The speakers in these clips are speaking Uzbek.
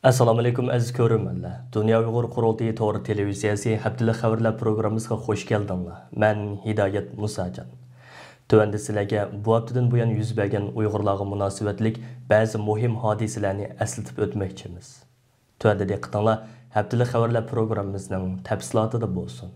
Assalomu alaykum aziz ko'ruvchilar. Dunyo Uyg'ur qurultiyi to'g'ri televiziyasi haftalik xabarlar programmasiga xush keldinglar. Men Hidoyat Musajon. Tövəndə sizlərə bu haftadan bu yan yüz bergan Uyg'urlarga munosabatlik ba'zi muhim hodisalarni eslatib o'tmoqchimiz. Tövəndə diqqətinizlər haftalik xabarlar programmamızning tafsilotida bo'lsin.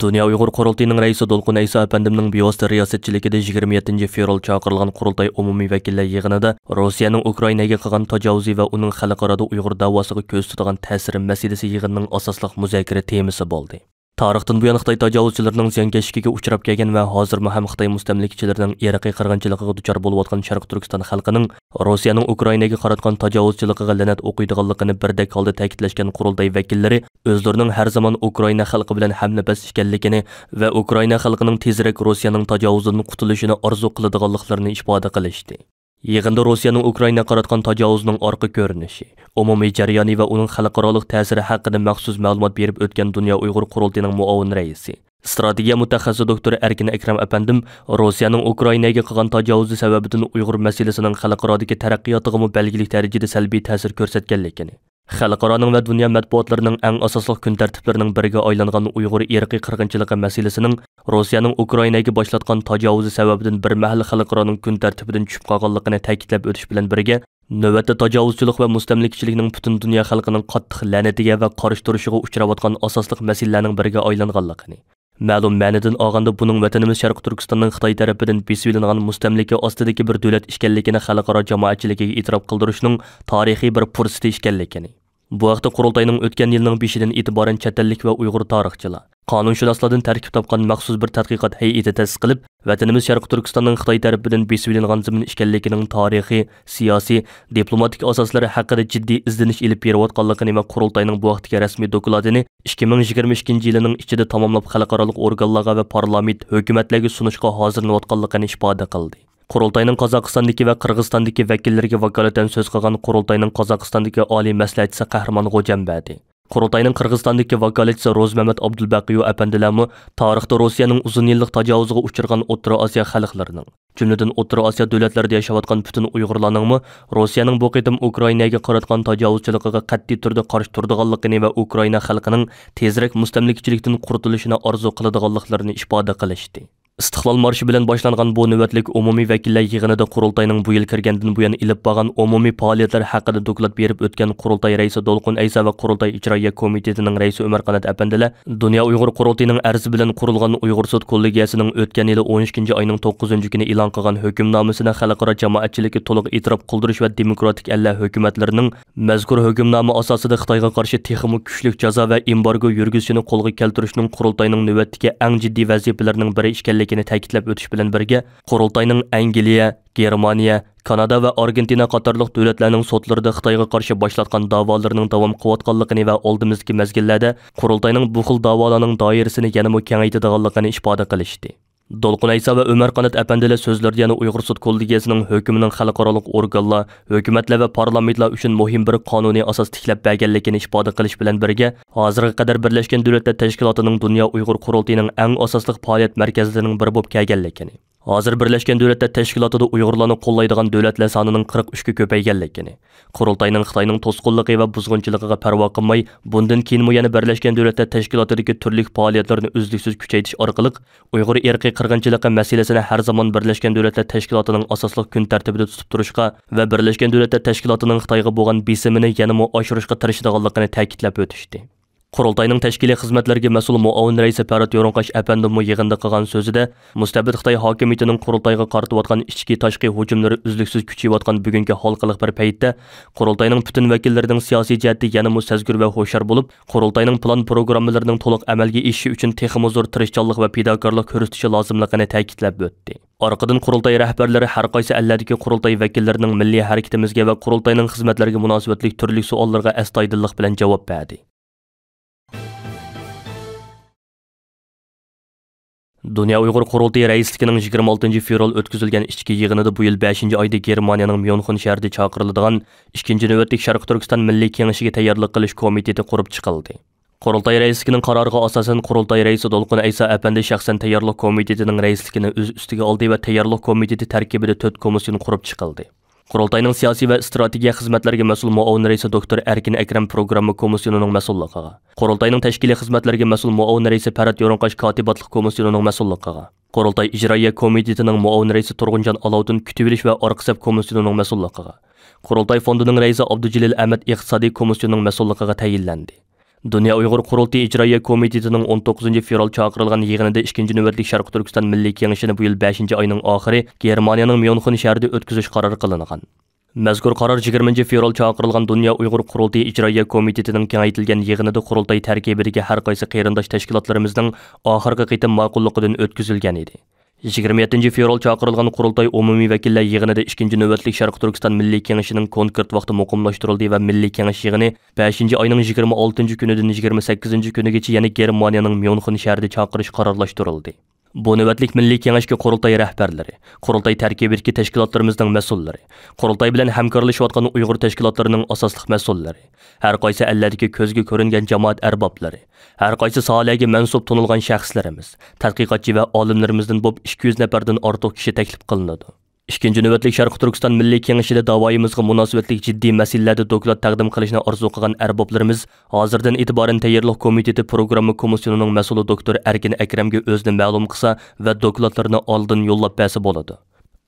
Dünya Uyghur Qurultayının rəisi Dolqun Aysa əpəndimnin bevosita riyasətçiligida 27 fevral çağırılğan Qurultay umumi vəkillər yığınida Rusiyanın Ukraynaga qilgan tajovuz va uning xalqaro Uyghur davosiga ko'z tutadigan ta'siri masalasi yig'inining asosliq muzokara temasi bo'ldi. Tarixdan bu yana Xitoy tajovuzchilarining ziyonkashligiga uchrab kelgan va hozir ham Xitoy mustamlikchilarining irqiy qirg'inchiligiga duchor bo'layotgan Sharq Turkiston xalqining Rossiyaning Ukraynaga qaratgan tajovuzchiligiga la'nat o'qiydiganligini birdek holda ta'kidlashgan qurultay vakillari o'zlarining har zamon Ukrayna xalqi bilan hamnafas ekanligini va Ukrayna xalqining tezroq Rossiyaning tajovuzidan qutulishini orzu qiladiganliklarini ifoda qilishdi. Yig'inda Rossiyaning Ukrayna qaratgan tajovuzining orqa ko'rinishi, umumiy jarayoni va uning xalqaro ta'siri haqida maxsus ma'lumot berib o'tgan Dunyo Uyg'ur qurultayining muavin raisi, strategiya mutaxassisi doktor Erkin Akram apandim Rossiyaning Ukraynaga qilgan tajovuzi sababidan Uyg'ur masalasining xalqarodagi taraqqiyotiga belgilik darajada salbiy ta'sir ko'rsatganligini, xalqaroning va dunyo matbuotlarining eng asosli kun tartiblarining biriga aylangan Uyg'ur irqiy qirg'inchiligi masalasining Rossiyaning Ukraynaga boshlatgan tajovuzi sababidan bir mahal xalqaroning kun tartibidan tushib qolganligini ta'kidlab o'tish bilan birga, navbatda tajovuzchilik va mustamlikchilikning butun dunyo xalqining qattiq la'natiga va qarshi turishiga uchrayotgan asosli masalalarning biriga aylanganligini, ma'lum ma'nodan olganda buning vatanimiz Sharq Turkistonning Xitoy tarafidan besib olingan mustamlika ostidagi bir davlat ekanligini xalqaro jamoatchiligiga e'tirof qildirishning tarixiy bir fursati ekanligini. Bu vaqtda qurultayning o'tgan yilning 5-dan e'tiboran chet ellik va Uyg'ur tarixchilar, qonunshunoslardan tarkib topgan maxsus bir tadqiqot hay'ati ta'sis qilib, vatanimiz Sharq Turkistonning Xitoy tarafidan besib olingan zamin ekanligining tarixiy, siyosiy, diplomatik asoslari haqida jiddiy izdanish olib berayotganligini va qurultayning bu vaqtdagi rasmiy dokladini 2022-yilning ichida tamomlab xalqaro organlarga va parlament, hukumatlarga sunishga hozirlanayotganligini ifoda qildi. Qurultayning Qozog'istondagi va Qirg'izistondagi vakillariga vakolatan so'z qilgan qurultayning Qozog'istondagi oliy maslahatchisi Qahramon G'ojambadi, qurultayning Qirg'izistondagi vakolatchisi Ro'zmamat Abdulbaqiyo apandilarmi tarixda Rossiyaning uzun yillik tajovuziga uchragan O'rta Osiyo xalqlarining, jumladan O'rta Osiyo davlatlarida yashayotgan butun Uyg'urlarning Rossiyaning bu qitim Ukraynaga qaratgan tajovuzchiligiga qat'iy turda qarshi turadiganligini va Ukrayna xalqining tezroq mustamlikchilikdan qurtulishini orzu qiladiganliklarini ifoda qilishdi. İstiqlal marşı bilan boshlangan bu navbatlik umumiy vakillar yig'inida qurultayning bu yil kirgandan buyon ilib borgan umumiy faoliyatlar haqida doklad berib o'tgan qurultay raisi Dolqun Aysa va qurultay ijroiya komitetining raisi Umar Qanat apandilar Dunyo Uyg'ur qurultayining arzi bilan qurilgan Uyg'ur sud kollegiyasining o'tgan yili 12-oyning 9-kuni e'lon qilgan hukmnomasini xalqaro jamoatchilikka to'liq e'tirof qildirish va demokratik ellar hukumatlarining mazkur hukmnoma asosida Xitoyga qarshi texnik kuchli jazo va embargo yurgizishini qo'lga keltirishning qurultayning navbatdagi eng jiddiy vazifalarining biri ekanligini ta'kidlab o'tish bilan birga, qurultayning Angliya, Germaniya, Kanada va Argentina qatorliq davlatlarning sudlarida Xitoyga qarshi boshlatgan da'volarining davom qilayotganligini va oldimizgi mezgillarda qurultayning bu xil da'volarning doirasini yanada kengaytirganligini ifoda qilishdi. Dolqun Aysa va Umar Qanat apandilar so'zlarida yana Uyg'ur sud kollegiyasining hukumining xalqaro organlar, hukumatlar va parlamentlar uchun muhim bir qonuniy asos tiklab berganligini ifoda qilish bilan birga, hozirga qadar Birlashgan Davlatlar Tashkilotining Dunyo Uyg'ur qurultayining eng asosli faoliyat markazlarining biri bo'lib kelganligini, hozir Birlashgan Davlatlar Tashkilotida Uyg'urlarni qo'llaydigan davlatlar sonining 43 ga ko'payganligini, qurultayning Xitoyning to'sqinligi va buzg'unchiligiga parvo qilmay, bundan keyin yana Birlashgan Davlatlar Tashkilotidagi turli faoliyatlarni uzluksiz kuchaytirish orqali Uyg'ur irqiy qirg'inchiligi masalasini har zamon Birlashgan Davlatlar Tashkilotining asosli kun tartibida tutib turishga va Birlashgan Davlatlar Tashkilotining Xitoyga bo'lgan besimini yanada oshirishga tirishadiganligini ta'kidlab o'tishdi. Qurultayning tashkiliy xizmatlarga mas'ul muavin raisi Farod Yo'rinqash apandim yig'inda qilgan so'zida, mustabid Xitoy hokimiyatining qurultayga qaratayotgan ichki tashqi hujumlari uzluksiz kuchayayotgan bugungi xalqiliq bir paytda qurultayning butun vakillarining siyosiy jihatda yanada sezgur va xo'shar bo'lib, qurultayning plan programmalarining to'liq amalga oshishi uchun texnik zo'r tirishchanlik va fidokorlik ko'rsatishi lozimligini ta'kidlab o'tdi. Orqadan qurultay rahbarlari har qaysi ellardagi qurultay vakillarining milliy harakatimizga va qurultayning xizmatlariga munosabatli turli savollarga astoydillik bilan javob berdi. Dünya Uyghur Qurultayı raisligining 26 fevral o'tkazilgan ichki yig'inida bu yil 5-oyda Germaniyaning Myunxen shahrida chaqiriladigan 2-navbatlik Sharq Turkiston Milliy Kengashiga tayyorlik qilish komiteti qurib chiqildi. Qurultay raisligining qaroriga asosan Qurultay raisi Dolqun Aysa apandi shaxsan tayyorlik komitetining raisligini o'z ustiga oldi va tayyorlik komiteti tarkibida 4 komissiya qurib chiqildi. Qurultayning siyosiy va strategiya xizmatlarga mas'ul muavin raisi doktor Erkin Akram programma komissiyonining mas'ulligiga, Qurultayning tashkiliy xizmatlarga mas'ul muavin raisi Parat Yo'rinqash kotibotlik komissiyonining mas'ulligiga, Qurultay ijroiya komitetining muavin raisi Turg'unjon Alovdin kutib va orqisab komissiyonining mas'ulligiga, Qurultay fondining raisi Abdujalil Ahmad iqtisodiy komissiyonining mas'ulligiga tayinlandi. Dünya Uyghur Qurultay ijroiya komitetining 19 fevral chaqirilgan yig'inida 2-chi navbatlik Sharq Turkiston Milliy Kengashini bu yil 5 oyning oxiri Germaniyaning Myunxen shahrida o'tkazish qarori qilingan. Mazkur qaror 20 fevral chaqirilgan Dünya Uyghur Qurultay ijroiya komitetining kengaytirilgan yig'inida qurultay tarkibidagi har qaysi qarindosh tashkilotlarimizning oxirgi qitim ma'qulligidan o'tkazilgan edi. 27 fevral chaqirilgan qurultay umumiy vakillar yig'inida 2-chi navbatlik Sharq Turkiston Milliy Kengashining konkret vaqti muqimlashtirildi va Milliy Kengash yig'ini 5 oyning 26 kunidan 28 kunigacha yana Germaniyaning Myunxen shahrida chaqirish qarorlashtirildi. Bu navbatlik Milliy Kengashga qurultay rahbarlari, qurultay tarkibidagi tashkilotlarimizning mas'ullari, qurultay bilan hamkorlashayotgan Uyg'ur tashkilotlarining asosli mas'ullari, har qaysi ellardagi ko'zga ko'ringan jamoat arboblari, har qaysi sohalarga mansub tunilgan shaxslarimiz, tadqiqotchi va olimlarimizdan bo'lib 200 nafardan ortiq kishi taklif qilinadi. 2-chi navbatlik Sharq Turkiston Milliy Kengashida da'voyimizga munosabatli jiddiy masalalarda doklad taqdim qilishni orzu qilgan arboblarimiz hozirdan e'tiboran tayyorlik komiteti programma komissiyonining mas'uli doktor Erkin Akramga o'zini ma'lum qilsa va dokladlarni oldin yo'llab bersa bo'ladi.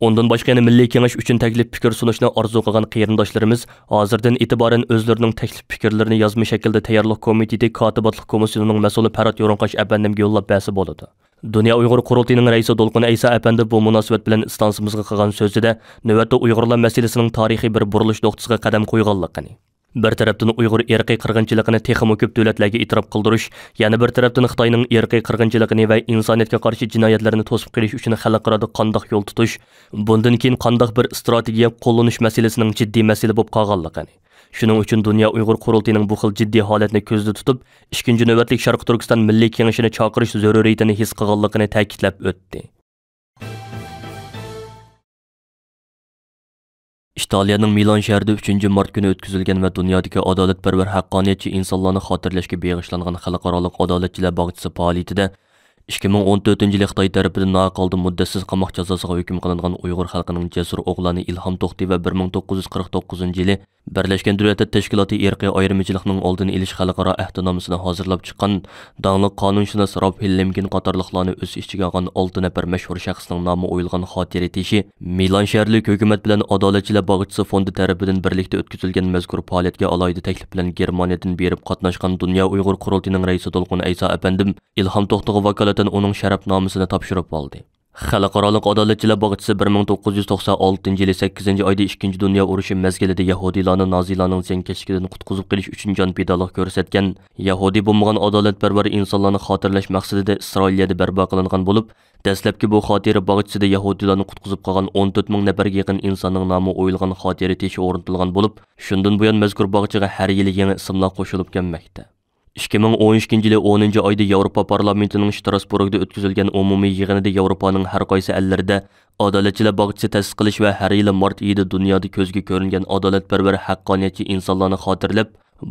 Ondan boshqa yana Milliy Kengash uchun taklif fikr sunishni orzu qilgan qarindoshlarimiz hozirdan e'tiboran o'zlarining taklif fikrlarini yozma shaklda tayyorlik komiteti kotibotlik komissiyonining mas'uli Parat Yo'rinqash apandimga yo'llab bersa bo'ladi. Dünya Uyghur Qurultayning raisi Dolqun Aysa apandi bu munosabat bilan istansimizga qilgan so'zida navbatda Uyg'urlar masalasining tarixiy bir burilish nuqtasiga qadam qo'yganligini, bir tarafdan Uyg'ur irqiy qirg'inchiligini texmo ko'p davlatlarga e'tirof qildirish, yana bir tarafdan Xitoyning irqiy qirg'inchiligini va insoniyatga qarshi jinoyatlarni to'sib qilish uchun xalqaro qandoq yo'l tutish, bundan keyin qandoq bir strategiya qo'llanish masalasining jiddiy masala bo'lib qolganligini. Shuning uchun Dünya Uyghur Qurultayning bu xil jiddiy holatni ko'zda tutib, 2-chi navbatlik Sharq Turkiston Milliy Kengashini chaqirish zaruriyatini his qilganligini ta'kidlab o'tdi. İtaliyaning Milan shahrida 3-mart kuni o'tkazilgan va dunyodagi adolatparvar haqqoniyatchi insonlarni xotirlashga bag'ishlangan xalqaro adolatchilar bog'chisi faoliyatida 2014 yil Xitoy tarafidan naqaldi muddatsiz qamoq jazosiga hukm qilingan Uyg'ur xalqining jasur o'g'lani Ilhom To'xti va 1949 yili Birlashgan Davlatlar Tashkiloti irqiy ayirmachilikning oldini olish xalqaro ahdnomasini hozirlab chiqqan dangli qonunshunos Rob Hillemkin qatorliqlarni o'z ichiga olgan 6 nafar mashhur shaxsning nomi o'yilgan xotira teshi Milan shaharlik hukumat bilan adolatchilar bog'chisi fondi tarafidan birlikda o'tkazilgan mazkur faoliyatga alohida taklif bilan Germaniyadan berib qatnashgan Dünya Uyg'ur Qurultayning raisi Dolqun Aysa apandim Ilhom To'xtiga vakolatan uning sharafnomasini topshirib oldi. Xalqaro adolatchilar bog'chisi 1996 yili 8 oyda 2-chi dunyo urushi mezgilida Yahudiylarni Nazilarning zinkashligidan qutqizib qilish uchun jon pidolik ko'rsatgan Yahudi bo'lmagan adolatparvar insonlarni xotirlash maqsadida Isroiliyada barpo qilingan bo'lib, dastlabki bu xotira bog'chisida Yahudiylarni qutqizib qolgan 14 ming nafarga yaqin insonning nomi o'yilgan xotira teshi o'rnatilgan bo'lib, shundan buyon mazkur bog'chiga har yili yangi ismlar qo'shilib kelmoqda. 2012 yili 10 oyda Yevropa parlamentining Strasburgda o'tkazilgan umumiy yig'inida Yevropaning har qaysi ellarida adolatchilar bog'chisi ta'sis qilish va har yili mart oyida dunyoda ko'zga ko'ringan adolatparvar haqqoniyatchi insonlarni xotirlab,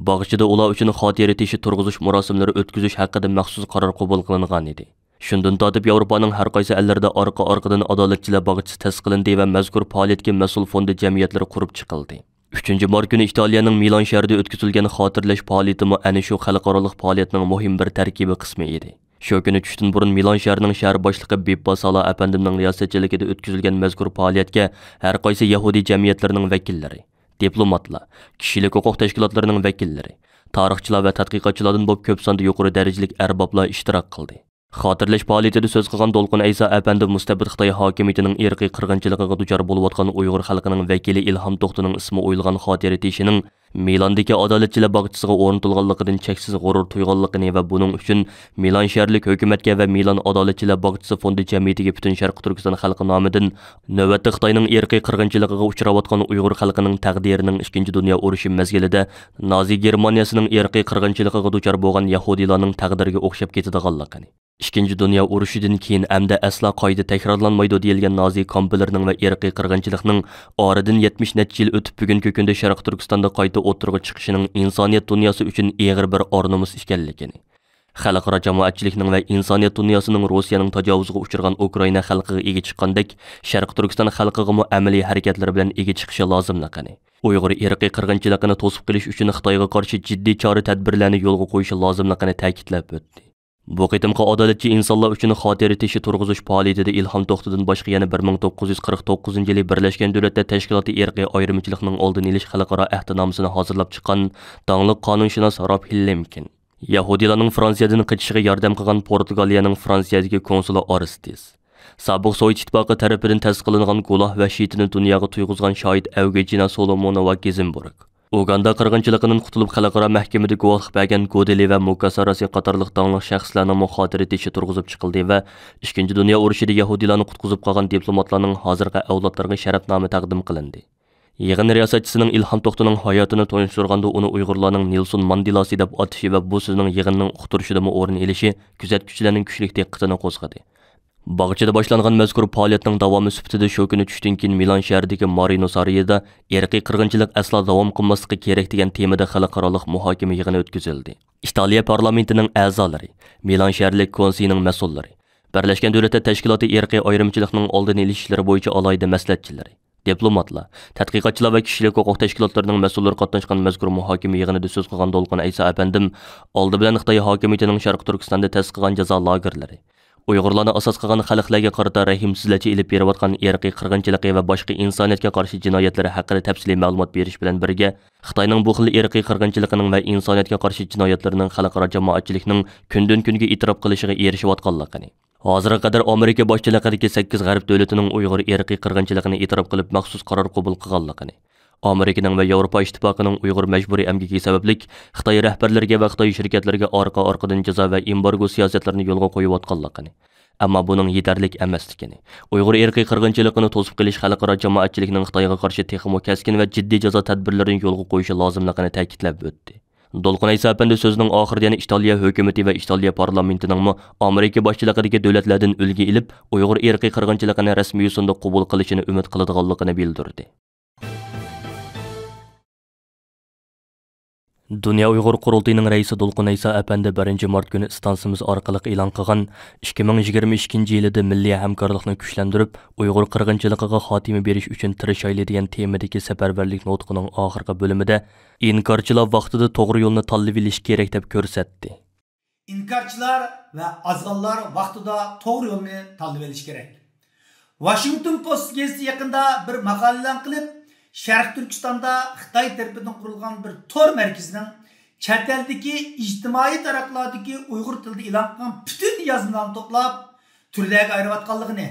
bog'chida ular uchun xotira teshi turg'izish marosimlari o'tkazish haqida maxsus qaror qabul qilingan edi. Shundan tortib Yevropaning har qaysi ellarida orqa-orqadan adolatchilar bog'chisi ta'sis qilindi va mazkur faoliyatga mas'ul fondi jamiyatlari qurib chiqildi. 3-mart kuni Italiyaning Milan shahrida o'tkazilgan xotirlash faoliyati ana shu xalqaro faoliyatning muhim bir tarkibi qismi edi. Shu kuni tushdan burun Milan shahrining shahar boshlig'i Bibba Sala apandimning riyosatchiligida o'tkazilgan mazkur faoliyatga har qaysi Yahudi jamiyatlarining vakillari, diplomatlar, kishilik huquq tashkilotlarining vakillari, tarixchilar va tadqiqotchilardan bo'lib ko'p sonda yuqori darajalik arboblar ishtirok qildi. Xotirlash faoliyatida so'z qilgan Dolqun Aysa apandi mustabid Xitoy hokimiyatining irqiy qirg'inchiligiga duchor bo'layotgan Uyg'ur xalqining vakili Ilhom To'xtining ismi o'yilgan xotira teshining Milandagi adolatchilar bog'chisiga o'rnatilganligidan cheksiz g'urur tuyganligini va buning uchun Milan shaharlik hukumatga va Milan adolatchilar bog'chisi fondi jamiyatiga butun Sharq Turkiston xalqi nomidan navbatda Xitoyning irqiy qirg'inchiligiga uchrayotgan Uyg'ur xalqining taqdirining 2-chi dunyo urushi mezgilida Nazi Germaniyasining irqiy qirg'inchiligiga duchor bo'lgan Yahudiylarning taqdiriga o'xshab ketadiganligini, 2-chi dunyo urushidan keyin amda aslo qoida takrorlanmaydi deyilgan Nazi kompilarining va irqiy qirg'inchilikning oradan 70 necha yil o'tib bugungi kunda Sharq Turkistonda qayta o'tirg'i chiqishining insoniyat dunyosi uchun og'ir bir ornumus ekanligini, Xalqaro jamoatchilikning va insoniyat dunyosining Rossiyaning tajovuziga uchragan Ukraina xalqiga ega chiqqandek, Sharq Turkiston xalqiga amaliy harakatlari bilan ega chiqishi lozimligini, Uyg'ur irqiy qirg'inchiligini to'sib qilish uchun Xitoyga qarshi jiddiy chora-tadbirlarni yo'lga qo'yishi lozimligini ta'kidlab o'tdi. Bu qitimqi adolatchi insonlar uchun xotira tishi turg'izish faoliyatida Ilhom To'xtidan boshqa yana 1949-yili Birlashgan Davlatlar Tashkiloti irqiy ayirmachilikning oldini olish xalqaro ahdnomasini hozirlab chiqqan dongliq qonunshunos Rob Hillemkin, Yahudilarning Fransiyadan qichishiga yordam qilgan Portugaliyaning Fransiyadagi konsuli Orestes, sobiq Sovet ittifoqi tarafidan tasdiqlangan guloh va shitini dunyoga tuyg'izgan shohid Evgeniya Solomonova Gezenburg, Uganda qirg'inchiligidan qutulib xalqaro mahkamada guvohlik bergan Godeli va Mukasarasi qatorliq dongliq shaxslarning xotira tishi turg'izib chiqildi va 2. dunyo urushida Yahudilarni qutqizib qolgan diplomatlarning hozirgi avlodlariga sharafnoma taqdim qilindi. Yig'in riyosatchisining Ilhom To'xtining hayotini tunishtirganda uni Uyg'urlarning Nelson Mandelasi deb atashi va bu so'zning yig'inning uqtirishida o'rin olishi kuzatuvchilarning kuchli diqqatini qo'zg'adi. Bog'chada boshlangan mazkur faoliyatning davomi sifatida shu kuni tushdan keyin Milan shahridagi Marino Sarayida irqiy qirg'inchilik aslo davom qilmasligi kerak degan temada xalqaro muhokama yig'ini o'tkazildi. Italiya parlamentining a'zolari, Milan shaharlik konsiyining mas'ullari, Birlashgan Davlatlar Tashkiloti irqiy ayirmachilikning oldini olish ishlari bo'yicha alohida maslahatchilari, diplomatlar, tadqiqotchilar va kishilik huquq tashkilotlarining mas'ullari qatnashgan mazkur muhokama yig'inida so'z qilgan Dolqin Ayso apandim oldi bilan Xitoy hokimiyatining Sharq Turkistonda tasdiqlagan jazo lagerlari, Uyg'urlarni asos qilgan xalqlarga qarata rahimsizlarcha ilib berayotgan irqiy qirg'inchiligi va boshqa insoniyatga qarshi jinoyatlari haqida tafsiliy ma'lumot berish bilan birga Xitoyning bu xil irqiy qirg'inchiligining va insoniyatga qarshi jinoyatlarining xalqaro jamoatchilikning kundan kunga e'tirof qilishiga erishayotganligini, hozirga qadar Amerika boshchiligidagi 8 g'arb davlatining Uyg'ur irqiy qirg'inchiligini e'tirof qilib maxsus qaror qabul qilganligini, Amerikaning va Yevropa ittifoqining Uyg'ur majburiy emgigi sabablik Xitoy rahbarlariga va Xitoy shirkatlariga orqa-orqadan jazo va embargo siyosatlarini yo'lga qo'yayotganligini, ammo buning yetarli emasligini, Uyg'ur irqiy qirg'inchiligini to'sib qilish xalqaro jamoatchilikning Xitoyga qarshi texmo kaskin va jiddiy jazo tadbirlarini yo'lga qo'yishi lozimligini ta'kidlab o'tdi. Dolqin Ayso apandi so'zining oxirida yana Italiya hukumati va Italiya parlamentining Amerika boshchiligidagi davlatlardan ulgu ilib, Uyg'ur irqiy qirg'inchiligini rasmiy yo'sinda qabul qilishini umid qiladiganligini bildirdi. Dünya Uyghur Qurultayının raisi Dolqin Ayso apandi 1 mart günü istansimiz orqali e'lon qilgan 2022-yilda milliy hamkorlikni kuchlantirib, Uyg'ur qirg'inchiligiga xotima berish uchun tirishayli degan temadagi safarbarlik nutqining oxirgi bo'limida inkorchilar vaqtida to'g'ri yo'lni tanlab olish kerak deb ko'rsatdi. İnkarchilar va azg'onlar vaqtida to'g'ri yo'lni tanlab olish kerak. Washington Post gazeti yaqinda bir maqola e'lon qilib, Sharq Turkistonda Xitoy tarafidan qurilgan bir tor markazining chet eldagi ijtimoiy taraqqiyotdagi Uyg'ur tilida e'lon qilingan butun yozmalarni to'plab turlarga ayirayotganligini,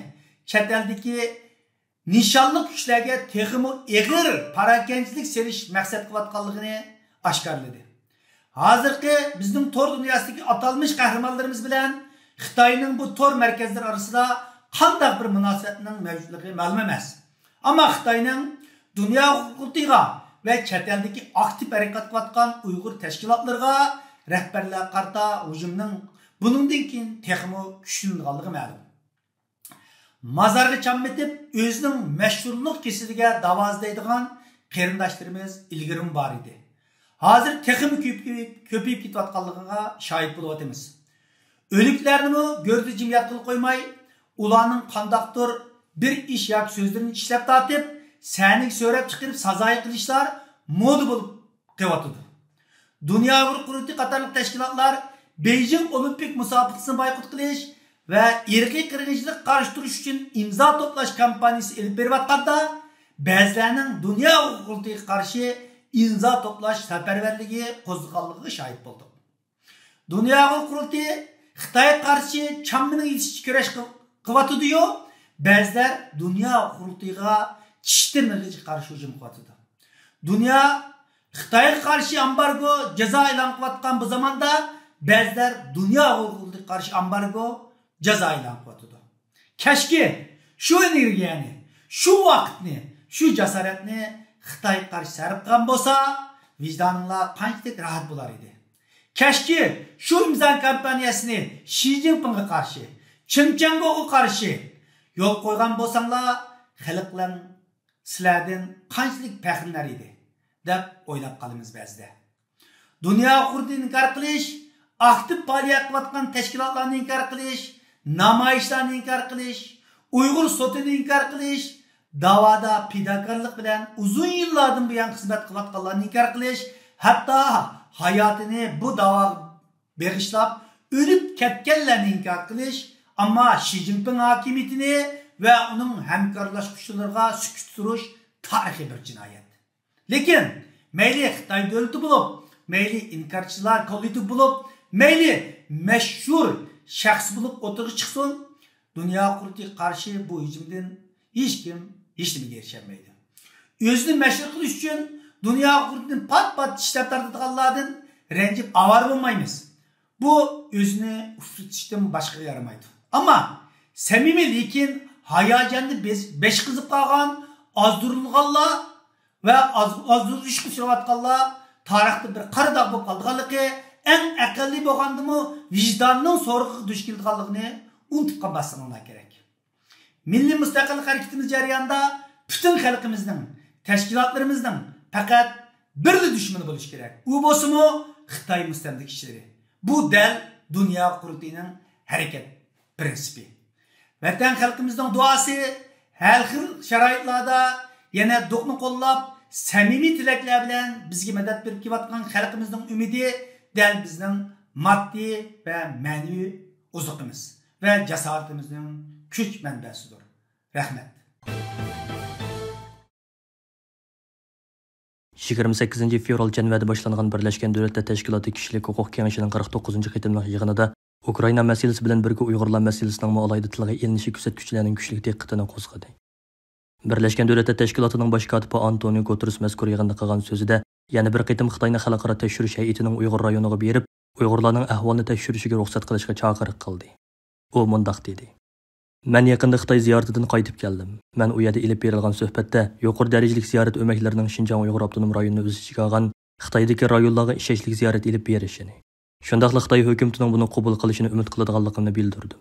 chet eldagi nishonli kuchlarga texmo eg'ir parakanchilik serish maqsad qilayotganligini oshkorladi. Hozirgi bizning tor dunyosidagi atalmış qahramonlarimiz bilan Xitoyning bu tor markazlari orasida qanday bir munosabatning mavjudligi ma'lum emas. Ammo Xitoyning Dünya huquqiga ve chet eldagi aktif harakat qilayotgan Uyg'ur tashkilotlarga rahbarlar qarta hujumning buningdan keyin texmo kuchlanganligi ma'lum. Mazarga chammetib o'zining mashhurlik kesidiga davozlaydigan qarindoshlarimiz ilgirim bor edi. Hozir texmo ko'payib ketayotganligiga shohid bo'lyapmiz. O'liklarni go'rdi jimiyat qilib qo'ymay, ularning qandaqdir bir ish yoki so'zlarini ishlab tortib Sənik söyrəb çıxırıb sazayı qilishlar moda bo'lib qevatıdı. Dünya Uyghur Qurultayı qatarlıq təşkilatlar Beijing Olimpik müsabaqasını boykot qilish və irqiy qirg'inchilik qarshi turish uchun imzo to'plash kampaniyasi elib berayotganda, ba'zilarning Dünya Uyghur Qurultayıga qarshi imzo to'plash safarbarligi qo'zg'alganiga shohid bo'ldik. Dünya Uyghur Qurultayı Xitoyga qarshi chammining yetishga kurash qilyapti-yu, ba'zilar Dünya Uyghur Qurultayıga çiştirmelici karşı hücum kıvatıdı. Dünya Xitay'a karşı ambargo ceza ilan kıvatkan bu zamanda bazılar dünya hukuku karşı ambargo ceza ilan kıvatıdı. Keşke şu energiyani, şu vaktini, şu cesaretini Xitay'a karşı sarıpkan bolsa vicdanınla qanchalik rahat bular idi. Keşke şu imza kampanyasını Xi Jinping'e karşı, Çimçengo'ya karşı yol koygan bolsanlar xalqlar sizlardan qanchalik faxrlanar edi deb o'ylab qolamiz ba'zida. Dunyo hududini inkor qilish aktif fəaliyyət qılayotgan təşkilatlarını inkar qilish, namoyishlarni inkar qilish, Uyg'ur sotini inkar qilish, davada fidokorlik bilan uzun yillardan buyon xizmat qilayotganlarni inkar qilish, hatto hayotini bu da'voga bag'ishlab o'lib ketganlarni inkar qilish, ammo Xi Jinping hokimiyatini va uning hamkorlashuvchilariga sukut turish tarixiy bir jinoyat. Lekin mayli Xitoy davlati bo'lib, mayli inkarchilar kollektiv bo'lib, mayli mashhur shaxs bo'lib o'tirib chiqsin, dunyo quritiga qarshi bu hujumdan hech kim hech nimaga erishamaydi. O'zini mashhur qilish uchun dunyo quritini pat-pat ishlab tartadiganlardan ranjib avar bo'lmaymiz. Bu o'zini ufitishdan boshqa yaramaydi. Ammo samimiy lekin hayajonni besh qizib qolgan, ozdirilganlar va ozdirishga uchrayotganlar tarixda bir qora dog' bo'lib qolganligi, eng aqlli bo'lgandimi vijdonning so'rig'iga duch kelganligini unutib qolmasligimiz kerak. Milliy mustaqillik harakatimiz jarayonida butun xalqimizning, tashkilotlarimizning faqat bir dushmani bo'lishi kerak. U bo'lsa-mu Xitoy mustamlikchilari. Bu dal dunyo quritining harakat prinsipi. Vatan xalqimizning duosi har xil sharoitlarda yana do'qni qo'llab, samimiy tilaklar bilan bizga madad berib kelayotgan xalqimizning umidi dal bizning moddiy va ma'naviy ozuqimiz ve cesaretimizin kuch manbasidir. Rahmet. 28 fevral Cenevada boshlangan Birleşken Devletler Teşkilatı Kişilik Hukuk Kengashining 49 qitimliq yig'inida Ukraina masalasi bilan birga Uyg'urlar masalasining alayda tilga ilinishi kuzatuvchilarining kuchli diqqatini qo'zg'adi. Birleşken Devletler Teşkilatı'nın baş katibi Antonio Guterres mazkur yig'inda qilgan so'zida yana bir qitim Xitoyning xalqaro tekshirish hay'atining Uyg'ur rayoniga berib, Uyg'urlarning ahvolini tekshirishiga ruxsat qilishga chaqiriq qildi. U mundaq dedi: "Men yaqinda Xitoy ziyaratidan qaytib keldim. Men u yerda ilib berilgan suhbatda yuqori darajalik ziyorat o'maklarining Xinjiang Uyg'ur avtonom rayonini o'z ichiga olgan Xitoydagi rayonlarga ishonchli ziyorat ilib berishini, shundaqla Xitoy hukumatining buni qabul qilishini umid qiladiganligimni bildirdim.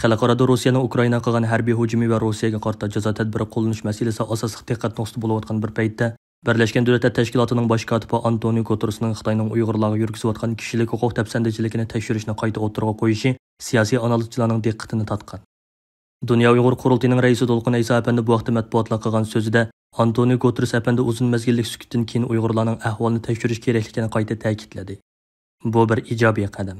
Xalqarada Rossiyaning Ukrainaga qilgan harbiy hujumi va Rossiyaga qarshi jazo tadbiri qo'llanish masalasi asosiy diqqat nuqtasi bo'layotgan bir paytda Birleşken Devletler Teşkilatı'nın baş katibi Antonio Guterres'ning Xitoyning Uyg'urlarga yurgizayotgan kishilik huquq tafsandichiligini tekshirishni qayta o'tirg'a qo'yishi siyosiy analizchilarning diqqatini tortgan. Dunyo Uyg'ur qurultayining raisi Dolqun Ayso apandi bu vaqtda matbuotga qilgan so'zida Antonio Guterres apandi uzun mezgillik sukutdan keyin Uyg'urlarning ahvolini tekshirish kerakligini qayta ta'kidladi. Bu bir ijobiy qadam.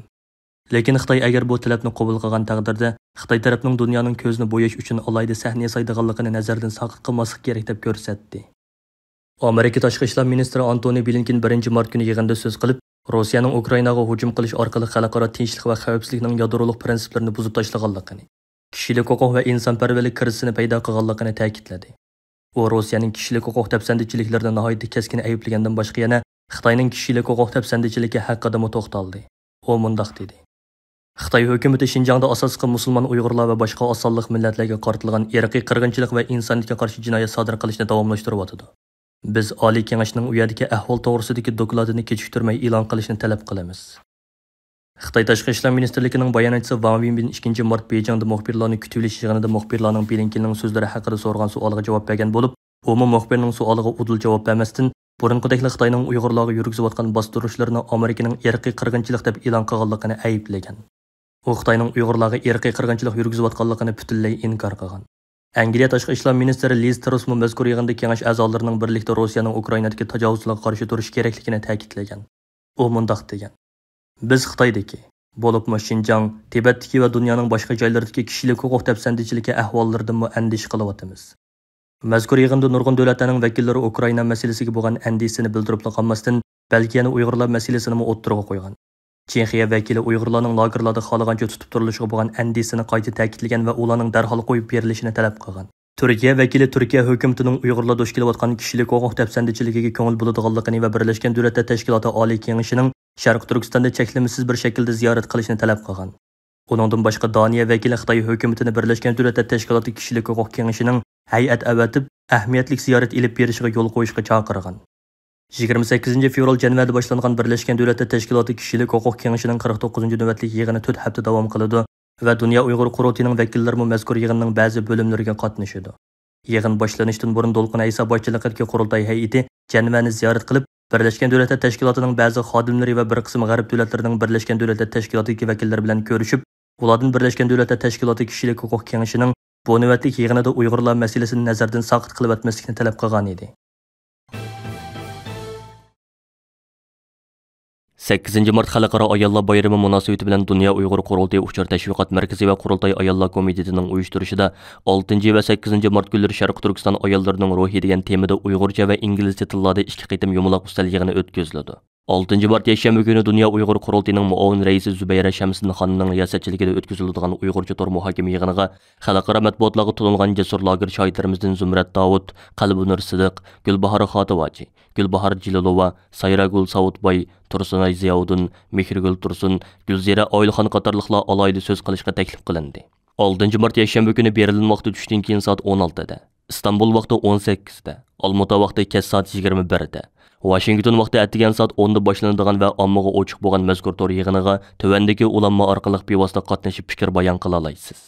Lekin Xitoy agar bu talabni qabul qilgan taqdirda Xitoy tarafining dunyoning ko'zini bo'yash uchun alayda sahna yasaydiganligini nazardan saqit qilmaslik kerak deb ko'rsatdi. Amerika Tashqi ishlar ministri Antony Blinken 1 mart kuni yig'inda so'z qilib, Rossiyaning Ukrainaga hujum qilish orqali xalqaro tinchlik va xavfsizlikning yadroliq prinsiplarini buzib tashlaganligini, kishilik huquq va insonparvarlik krizini paydo qilganligini ta'kidladi. U Rossiyaning kishilik huquq tafsandichiliklarida nihoyatda keskin ayblagandan boshqa yana Xitoyning kishilik huquq tafsandichiligi haqida to'xtaldi. U mundaq dedi: Xitoy hukumati Xinjiangda asosiy musulmon Uyg'urlar va boshqa osonliq millatlarga qartilgan irqiy qirg'inchilik va insoniyatga qarshi jinoyat sodir qilishni davomlashtiryapti. Biz Oliy Kengashining u yerdagi ahvol to'g'risidagi dokladini kechiktirmay e'lon qilishni talab qilamiz. Xitoy Tashqi ishlar ministrligining bayonotchisi Wang Wenbin 2 mart Beijingda muxbirlarni kutib olish yig'inida muxbirlarning Blinkenning so'zlari haqida so'rgan savoliga javob bergan bo'lib, u muxbirning savoliga udul javob bermasdan burunqidek Xitoyning Uyg'urlarga yurgizayotgan bostirishlarni Amerikaning irqiy qirg'inchilik deb e'lon qilganligini ayblagan. U Xitoyning Uyg'urlarga irqiy qirg'inchilik yurgizayotganligini butunlay inkor qilgan. Angliya Tashqi ishlar ministri Liz Truss mazkur yig'inda kengash a'zolarining birlikda Rossiyaning Ukrainadagi tajovuzlarga qarshi turish kerakligini ta'kidlagan. U mundaq degan: "Biz Xitoydagi, bo'libmi Xinjiang, Tibetdagi va dunyoning boshqa joylaridagi kishilik huquq tafsandichiligi ahvollaridan andish qilyapmiz. Mazkur yig'inda nurg'un davlatlarning vakillari Ukraina masalasiga bo'lgan andisini bildirib qolmasdan, balki yana Uyg'urlar masalasini o'ttirg'a qo'ygan. Chexiya vakili Uyg'urlarning lagerlarda xohlagancha tutib turilishiga bo'lgan andisini qayta ta'kidlagan va ularning darhol qo'yib berilishini talab qilgan. Turkiya vakili Turkiya hukumatining Uyg'urlar duch kelayotgan kishilik huquq tafsandichiligiga ko'ngil bo'ladiganligini va Birleşken Devletler Teşkilatı Oliy Kengashining Sharq Turkistonda cheklimisiz bir shaklda ziyorat qilishni talab qilgan. Uningdan boshqa Daniya vakili Xitoy hukumatini Birleşken Devletler Teşkilatı Kishilik huquq kengashining hay'at avatib ahamiyatli ziyorat ilib berishiga yo'l qo'yishga chaqirgan. 28 fevral Cenevada boshlangan Birleşken Devletler Teşkilatı Kishilik huquq kengashining 49 navbatlik yig'ini 4 hafta davom qiladi va Dunyo Uyg'ur qurultayining vakillari mazkur yig'inning ba'zi bo'limlariga qatnashadi. Yig'in boshlanishidan burun Dolqun Ayso boshchiligidagi qurultay hay'ati Cenevani ziyorat qilib, Birleşken Devletler Teşkilatı'nın bazı xodimlari va bir qism g'arb davlatlarining Birleşken Devletler Teşkilatı vakillari bilan ko'rishib, ulardan Birleşken Devletler Teşkilatı kishilik huquq kengashining bu navbatlik yig'inida Uyg'urlar masalasini nazardan saqit qilib o'tmaslikni talab qilgan edi. 8 Mart Xalqaro ayollar bayrami munosabati bilan Dunyo Uyg'ur qurultayi uchur tashviqot markazi va qurultay ayollar komitetining uyushtirishida 6 va 8 Mart kunlari Sharq Turkiston ayollarining ruhi degan temada Uyg'urcha va inglizcha tillarda 2 qitim yumaloq ustal yig'ini o'tkaziladi. 6 Mart yakshanba kuni Dunyo Uyg'ur qurultayining muavin raisi Zubayra Shamsin xonimning riyosatchiligida o'tkaziladigan Uyg'urcha tor muhokama yig'iniga xalqaro matbuotlarga to'lgan jasur lager shoirlarimizdan Zumrat Davud, Qalbunur Sidiq, Gulbahor Xotivachi, Gulbahor Jilalova, Sayragul Savutboy, Tursunay Ziyoudin, Mehrigul Tursun, Gulzira Oylxon qatorliqlar alayda so'z qilishga taklif qilindi. 6 Mart yakshanba kuni Berlin vaqti tushdan keyin soat 16 da, Istanbul vaqti 18 da, Olmaota vaqti kech soat 21 da, Washington vaqti atgan soat 10 da boshlanadigan va ommaga ochiq bo'lgan mazkur tor yig'iniga tuvandagi ulanma orqali bevosita qatnashib fikr bayon qila olasiz.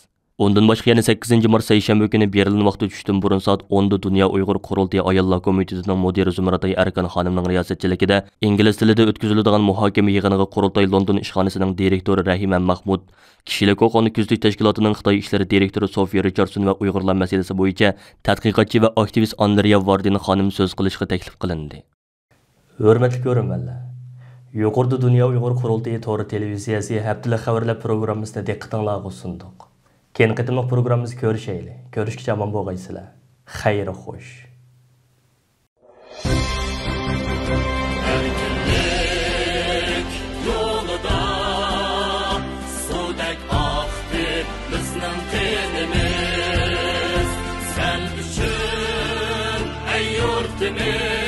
Ondan boshqa yana 8 Mart seshanba kuni Berlin vaqti tushdan burun soat 10 da Dunyo Uyg'ur qurultayi ayollar komitetining mudiri Zumratay Arkan xonimning riyosatchiligida ingliz tilida o'tkaziladigan muhokama yig'iniga qurultay London ishxonasining direktori Rahima Mahmud, kishilik huquqni ko'zlik tashkilotining Xitoy ishlari direktori Sofiya Richardson va Uyg'urlar masalasi bo'yicha tadqiqotchi va aktivist Andriya Vardin xonim so'z qilishga taklif qilindi. Hurmatli ko'ruvchilar, yuqorida Dunyo Uyg'ur qurultayi to'g'ri televiziyasi haftalik xabarlar programmasini diqqatingizga sundiq. Keyin qitimliq programmamizni ko'rishaylik. Ko'rishgacha omon bo'lgaysizlar. Xayr xo'sh. Erkinlik yolida sudek aktı bizning qanimiz. Sen uchun ey yurtimiz